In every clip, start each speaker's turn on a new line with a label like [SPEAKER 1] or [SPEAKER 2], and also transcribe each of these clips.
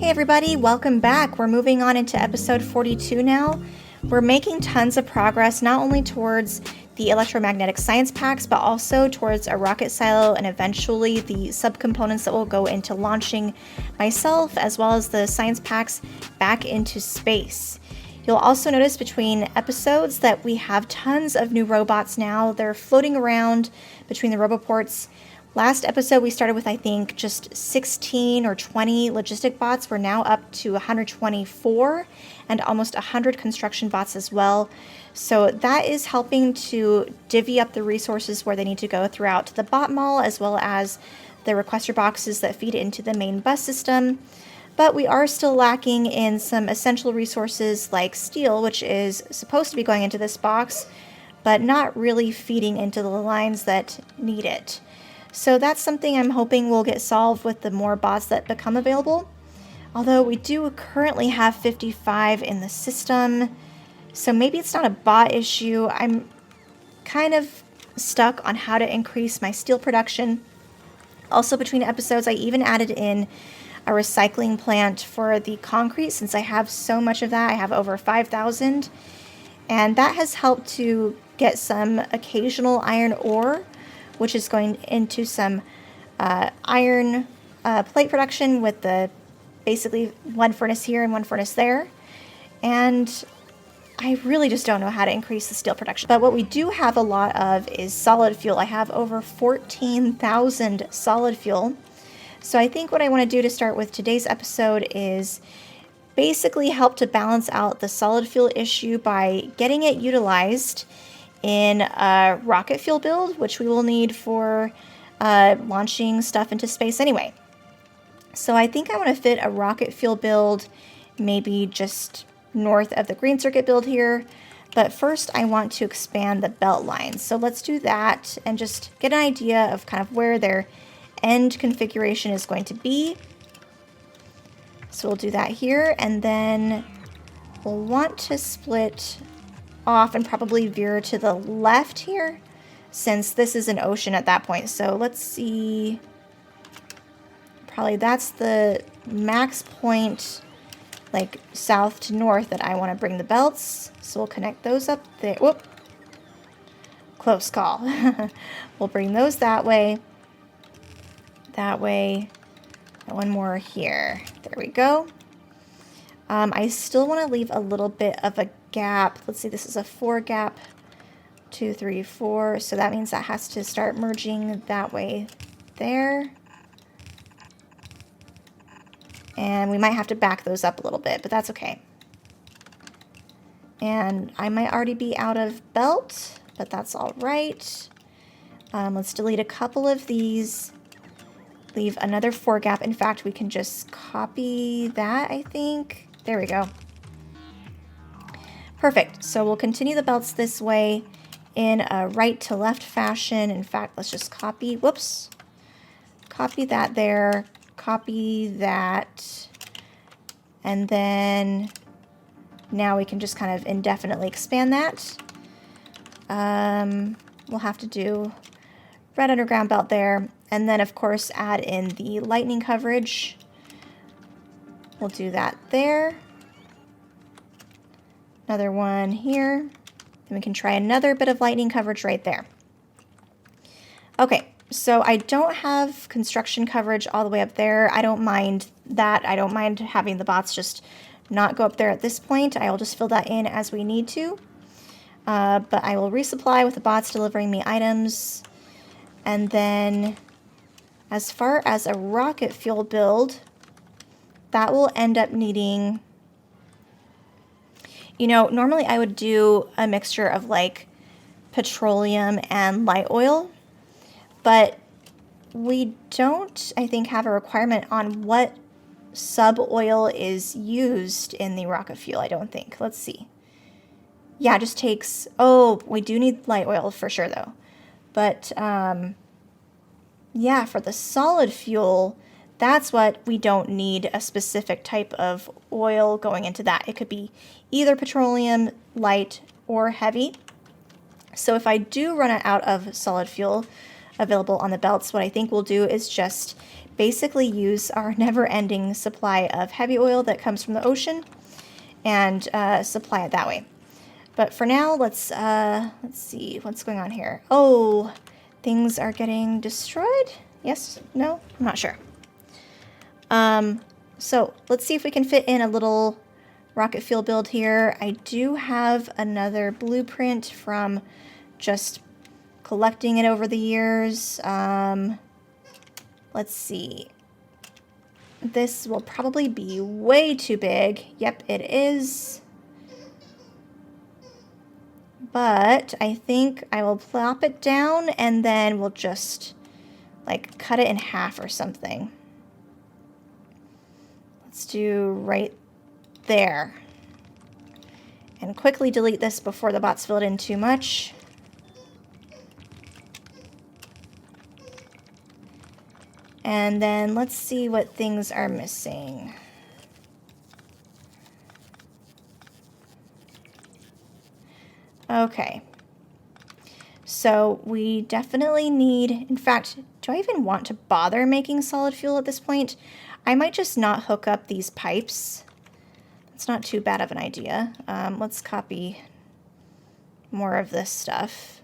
[SPEAKER 1] Hey everybody, welcome back. We're moving on into episode 42 now. We're making tons of progress, not only towards the electromagnetic science packs, but also towards a rocket silo and eventually the subcomponents that will go into launching myself as well as the science packs back into space. You'll also notice between episodes that we have tons of new robots now. They're floating around between the roboports. Last episode we started with, I think, just 16 or 20 logistic bots. We're now up to 124 and almost 100 construction bots as well. So that is helping to divvy up the resources where they need to go throughout the bot mall, as well as the requester boxes that feed into the main bus system. But we are still lacking in some essential resources like steel, which is supposed to be going into this box, but not really feeding into the lines that need it. So that's something I'm hoping will get solved with the more bots that become available. Although we do currently have 55 in the system, so maybe it's not a bot issue. I'm kind of stuck on how to increase my steel production. Also, between episodes, I even added in a recycling plant for the concrete since I have so much of that. I have over 5,000, and that has helped to get some occasional iron ore, which is going into some iron plate production with the basically one furnace here and one furnace there. And I really just don't know how to increase the steel production. But what we do have a lot of is solid fuel. I have over 14,000 solid fuel. So I think what I want to do to start with today's episode is basically help to balance out the solid fuel issue by getting it utilized in a rocket fuel build, which we will need for launching stuff into space anyway. So I think I want to fit a rocket fuel build maybe just north of the green circuit build here. But first I want to expand the belt lines. So let's do that and just get an idea of kind of where their end configuration is going to be. So we'll do that here, and then we'll want to split off and probably veer to the left here, since this is an ocean at that point. So let's see, probably that's the max point, like south to north, that I want to bring the belts. So we'll connect those up there. Whoop, close call. We'll bring those that way, and one more here. There we go. I still want to leave a little bit of a gap. Let's see, this is a 4 gap, 2, 3, 4. So that means that has to start merging that way there. And we might have to back those up a little bit, but that's okay. And I might already be out of belt, but that's all right. Let's delete a couple of these. Leave another 4 gap. In fact, we can just copy that, I think. There we go. Perfect. So we'll continue the belts this way in a right to left fashion. In fact, let's just copy, whoops, copy that there, copy that, and then now we can just kind of indefinitely expand that. We'll have to do red underground belt there, and then of course add in the lightning coverage. We'll do that there. Another one here. Then we can try another bit of lightning coverage right there. Okay, so I don't have construction coverage all the way up there. I don't mind that. I don't mind having the bots just not go up there at this point. I will just fill that in as we need to. But I will resupply with the bots delivering me items. And then as far as a rocket fuel build, that will end up needing, normally I would do a mixture of like petroleum and light oil, but we don't, I think, have a requirement on what sub oil is used in the rocket fuel. I don't think. Let's see. Yeah, it just takes, oh, we do need light oil for sure though. But yeah, for the solid fuel, that's what we don't need a specific type of oil going into that. It could be either petroleum, light, or heavy. So if I do run out of solid fuel available on the belts, what I think we'll do is just basically use our never-ending supply of heavy oil that comes from the ocean and supply it that way. But for now, let's see what's going on here. Oh, things are getting destroyed? Yes? No? I'm not sure. So let's see if we can fit in a little rocket fuel build here. I do have another blueprint from just collecting it over the years. Let's see. This will probably be way too big. Yep, it is. But I think I will plop it down and then we'll just like cut it in half or something. Let's do right there. And quickly delete this before the bots fill it in too much. And then let's see what things are missing. Okay. So we definitely need, in fact, do I even want to bother making solid fuel at this point? I might just not hook up these pipes. It's not too bad of an idea. Let's copy more of this stuff.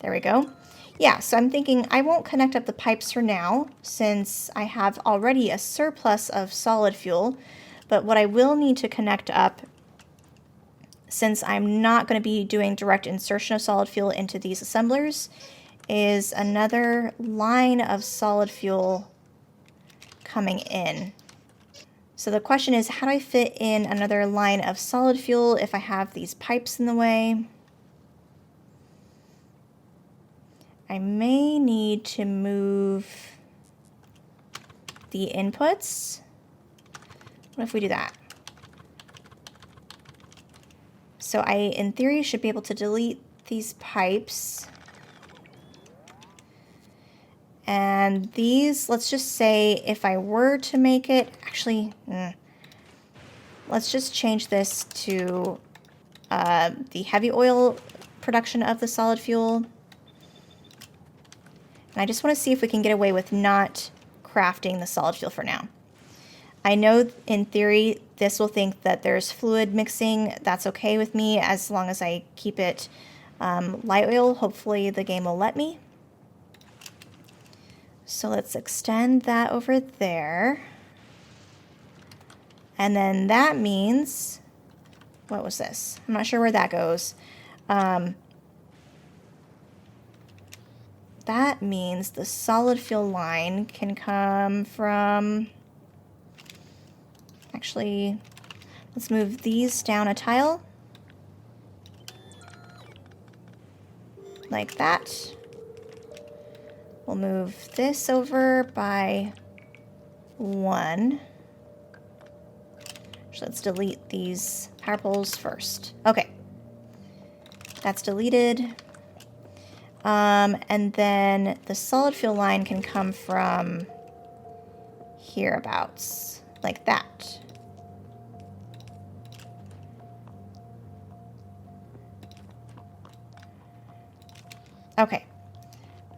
[SPEAKER 1] There we go. Yeah, so I'm thinking I won't connect up the pipes for now since I have already a surplus of solid fuel. But what I will need to connect up, since I'm not going to be doing direct insertion of solid fuel into these assemblers, is another line of solid fuel coming in. So the question is, how do I fit in another line of solid fuel if I have these pipes in the way? I may need to move the inputs. What if we do that? So I, in theory, should be able to delete these pipes. And these, let's just say if I were to make it, actually, let's just change this to the heavy oil production of the solid fuel. And I just want to see if we can get away with not crafting the solid fuel for now. I know in theory this will think that there's fluid mixing. That's okay with me as long as I keep it light oil. Hopefully the game will let me. So let's extend that over there. And then that means, what was this? I'm not sure where that goes. That means the solid fuel line can come from, actually, let's move these down a tile. Like that. We'll move this over by 1. So let's delete these power poles first. Okay. That's deleted. And then the solid fuel line can come from hereabouts, like that. Okay,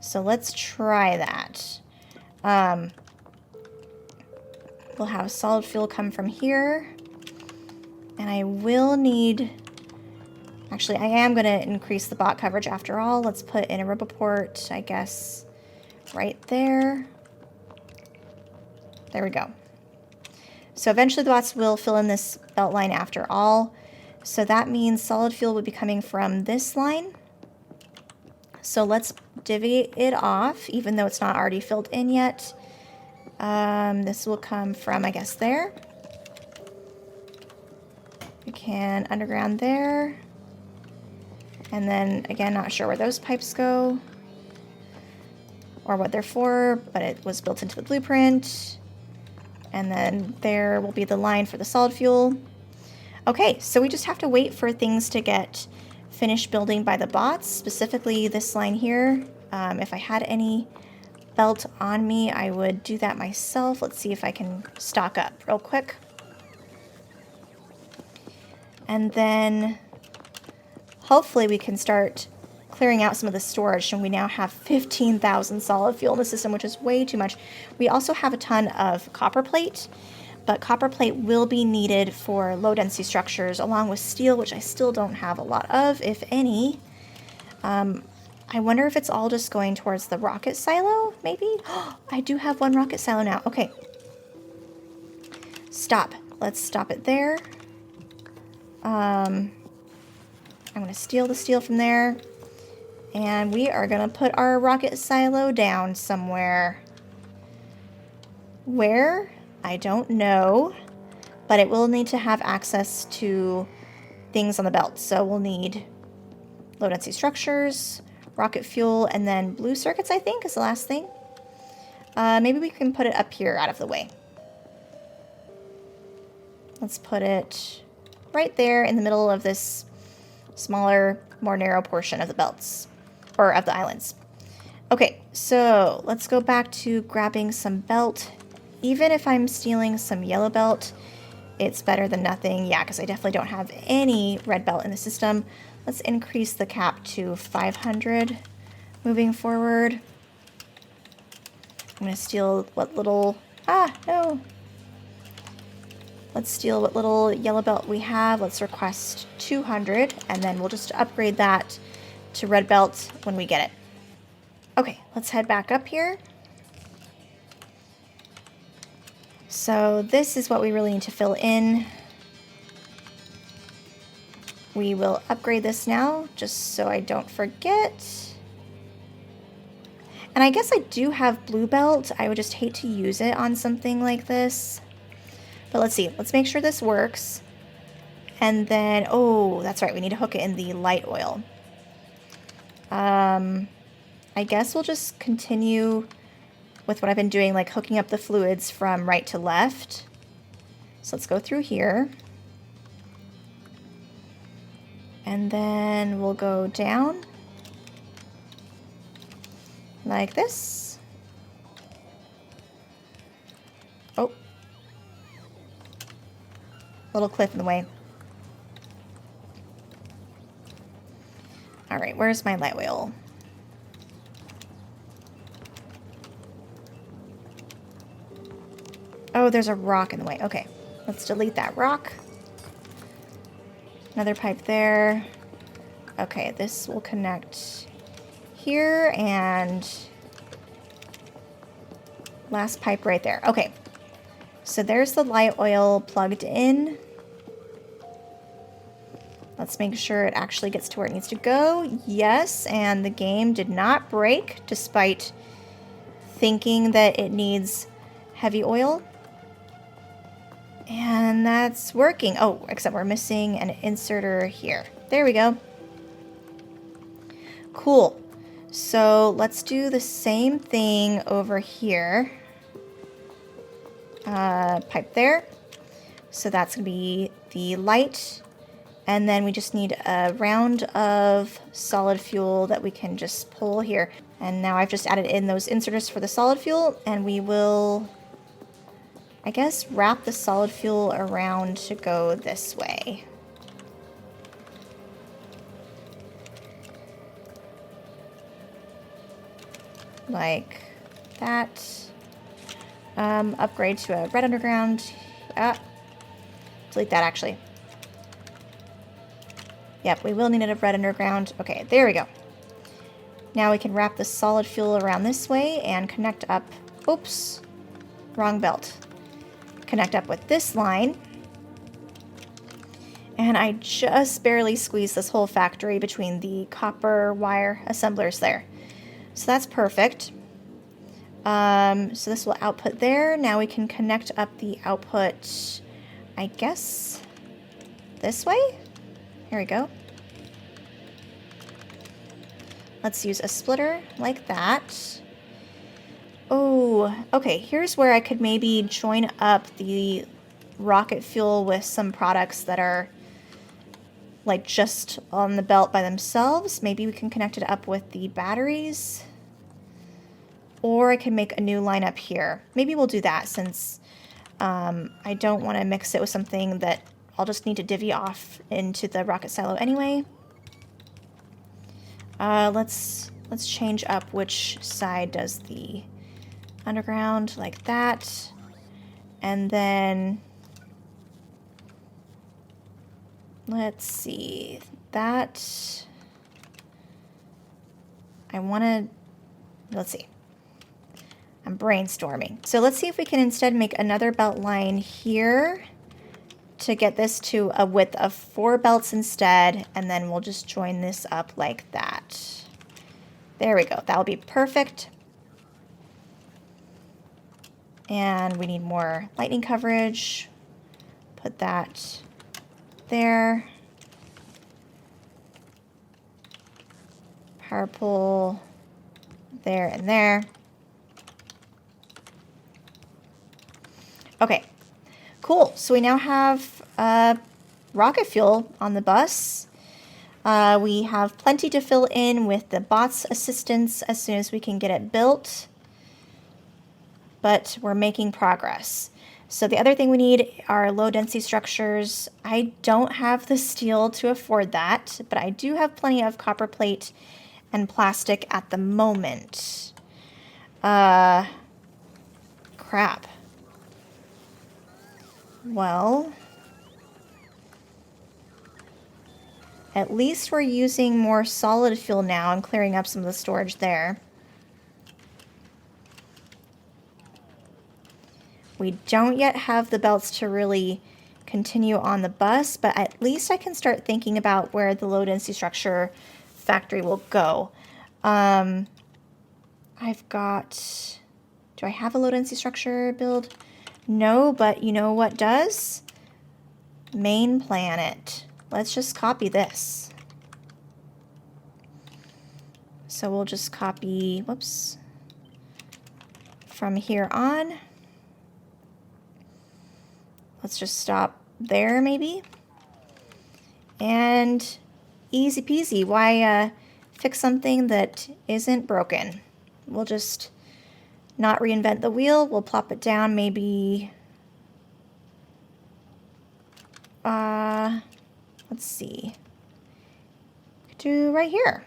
[SPEAKER 1] so let's try that. We'll have solid fuel come from here, and I will need, actually I am going to increase the bot coverage after all. Let's put in a RoboPort, I guess, right there. There we go. So eventually the bots will fill in this belt line after all. So that means solid fuel would be coming from this line. So let's divvy it off, even though it's not already filled in yet. This will come from, I guess, there. We can underground there. And then, again, not sure where those pipes go or what they're for, but it was built into the blueprint. And then there will be the line for the solid fuel. Okay, so we just have to wait for things to get finished building by the bots, specifically this line here. If I had any belt on me, I would do that myself. Let's see if I can stock up real quick. And then hopefully we can start clearing out some of the storage, and we now have 15,000 solid fuel in the system, which is way too much. We also have a ton of copper plate, but copper plate will be needed for low density structures along with steel, which I still don't have a lot of, if any. I wonder if it's all just going towards the rocket silo, maybe? I do have one rocket silo now. Okay. Stop. Let's stop it there. I'm going to steal the steel from there. And we are going to put our rocket silo down somewhere. Where? I don't know. But it will need to have access to things on the belt. So we'll need low density structures, rocket fuel, and then blue circuits, I think, is the last thing. Maybe we can put it up here out of the way. Let's put it right there in the middle of this smaller, more narrow portion of the belts, or of the islands. Okay, so let's go back to grabbing some belt. Even if I'm stealing some yellow belt, it's better than nothing. Yeah, because I definitely don't have any red belt in the system. Let's increase the cap to 500 moving forward. I'm going to steal what little... no. Let's steal what little yellow belt we have. Let's request 200, and then we'll just upgrade that to red belt when we get it. Okay, let's head back up here. So this is what we really need to fill in. We will upgrade this now, just so I don't forget. And I guess I do have blue belt. I would just hate to use it on something like this. But let's see. Let's make sure this works. And then, oh, that's right. We need to hook it in the light oil. I guess we'll just continue with what I've been doing, like hooking up the fluids from right to left. So let's go through here. And then we'll go down like this. Oh. Little cliff in the way. All right, where's my light oil? Oh, there's a rock in the way. Okay, let's delete that rock. Another pipe there. Okay, this will connect here and last pipe right there. Okay, so there's the light oil plugged in. Let's make sure it actually gets to where it needs to go. Yes, and the game did not break despite thinking that it needs heavy oil. And that's working. Oh, except we're missing an inserter here. There we go. Cool. So let's do the same thing over here. Pipe there. So that's going to be the light. And then we just need a round of solid fuel that we can just pull here. And now I've just added in those inserters for the solid fuel. And we will, I guess, wrap the solid fuel around to go this way. Like that. Upgrade to a red underground. Delete that actually. Yep, we will need a red underground. Okay, there we go. Now we can wrap the solid fuel around this way and connect up. Oops, wrong belt. Connect up with this line. And I just barely squeezed this whole factory between the copper wire assemblers there. So that's perfect. So this will output there. Now we can connect up the output, I guess, this way. Here we go. Let's use a splitter like that. Oh, okay. Here's where I could maybe join up the rocket fuel with some products that are like just on the belt by themselves. Maybe we can connect it up with the batteries. Or I can make a new line up here. Maybe we'll do that since I don't want to mix it with something that I'll just need to divvy off into the rocket silo anyway. Let's change up which side does the underground, like that. And then let's see, that I want to, let's see, I'm brainstorming. So let's see if we can instead make another belt line here to get this to a width of 4 belts instead, and then we'll just join this up like that. There we go, that'll be perfect. And we need more lightning coverage. Put that there. Power pole there and there. Okay, cool. So we now have rocket fuel on the bus. We have plenty to fill in with the bot's assistance as soon as we can get it built. But we're making progress. So the other thing we need are low density structures. I don't have the steel to afford that, but I do have plenty of copper plate and plastic at the moment. Crap. Well, at least we're using more solid fuel now and clearing up some of the storage there. We don't yet have the belts to really continue on the bus, but at least I can start thinking about where the low density structure factory will go. I've got, do I have a low density structure build? No, but you know what does? Main planet. Let's just copy this. So we'll just copy, whoops, from here on. Let's just stop there maybe. And easy peasy. Why fix something that isn't broken? We'll just not reinvent the wheel. We'll plop it down maybe. Let's see. Do right here.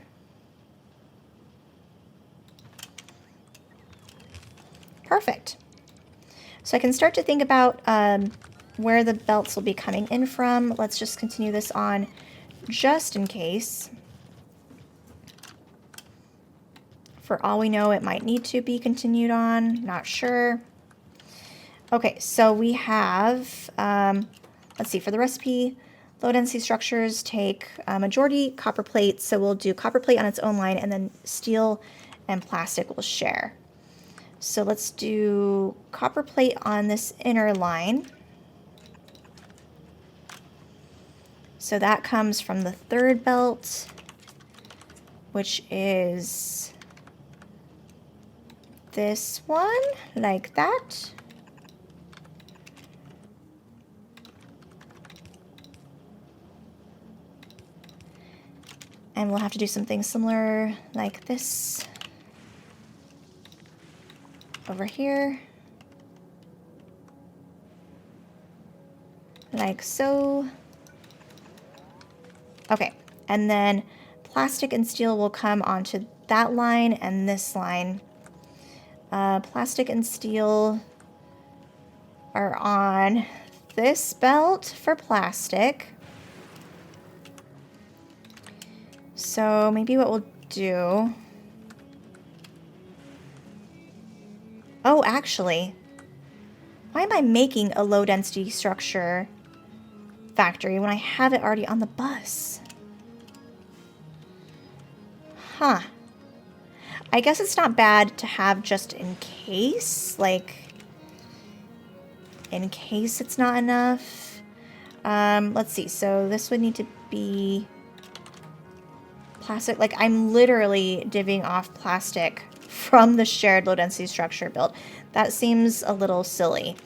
[SPEAKER 1] Perfect. So I can start to think about where the belts will be coming in from. Let's just continue this on just in case. For all we know, it might need to be continued on. Not sure. Okay, so we have, let's see, for the recipe, low density structures take majority copper plate. So we'll do copper plate on its own line, and then steel and plastic will share. So let's do copper plate on this inner line. So that comes from the third belt, which is this one, like that. And we'll have to do something similar like this over here. Like so. Okay, and then plastic and steel will come onto that line and this line. Plastic and steel are on this belt for plastic. So maybe what we'll do... Oh, actually, why am I making a low density structure factory when I have it already on the bus? Huh. I guess it's not bad to have just in case, like, in case it's not enough. Let's see, so this would need to be plastic. Like, I'm literally divvying off plastic from the shared low density structure build. That seems a little silly,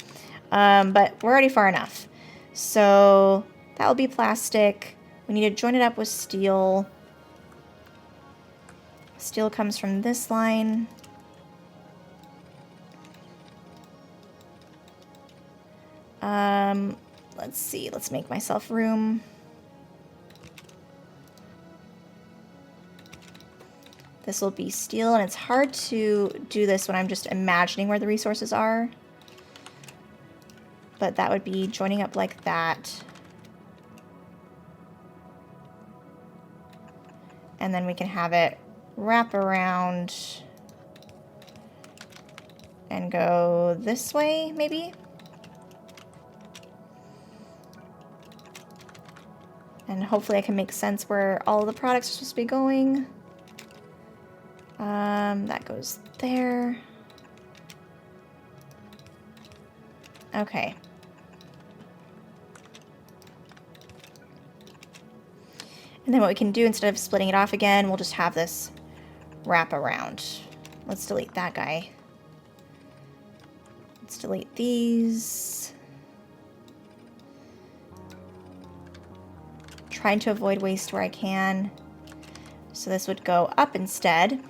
[SPEAKER 1] but we're already far enough. So that will be plastic. We need to join it up with steel. Steel comes from this line. Let's see, let's make myself room. This will be steel, and it's hard to do this when I'm just imagining where the resources are. But that would be joining up like that. And then we can have it wrap around and go this way, maybe? And hopefully I can make sense where all of the products are supposed to be going. That goes there. Okay. And then what we can do, instead of splitting it off again, we'll just have this wrap around. Let's delete that guy. Let's delete these. Trying to avoid waste where I can. So this would go up instead.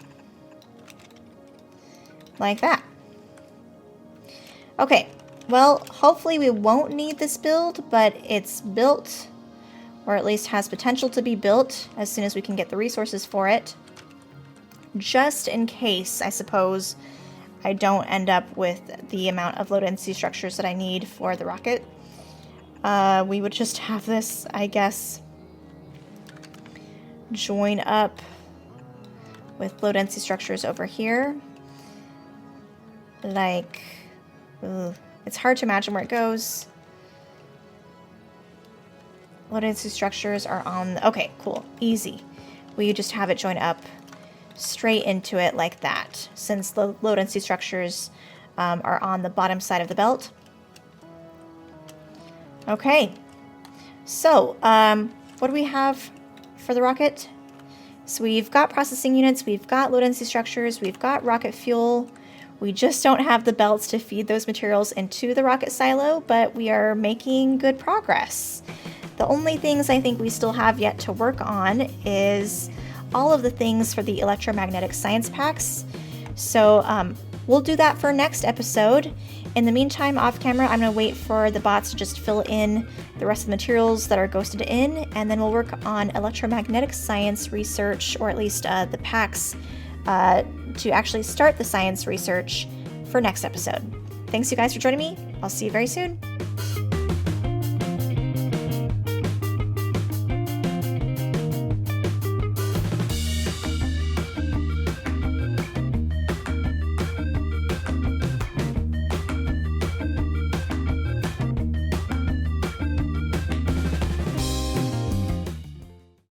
[SPEAKER 1] Like that. Okay, well, hopefully we won't need this build, but it's built, or at least has potential to be built as soon as we can get the resources for it. Just in case, I suppose, I don't end up with the amount of low density structures that I need for the rocket. We would just have this, I guess, join up with low density structures over here. Like, it's hard to imagine where it goes. Low density structures are on, okay, cool, easy. We just have it join up straight into it like that, since the low density structures are on the bottom side of the belt. Okay, so what do we have for the rocket? So we've got processing units, we've got low density structures, we've got rocket fuel. We just don't have the belts to feed those materials into the rocket silo, but we are making good progress. The only things I think we still have yet to work on is all of the things for the electromagnetic science packs. So we'll do that for next episode. In the meantime, off camera, I'm going to wait for the bots to just fill in the rest of the materials that are ghosted in, and then we'll work on electromagnetic science research, or at least the packs, to actually start the science research for next episode. Thanks you guys for joining me. I'll see you very soon.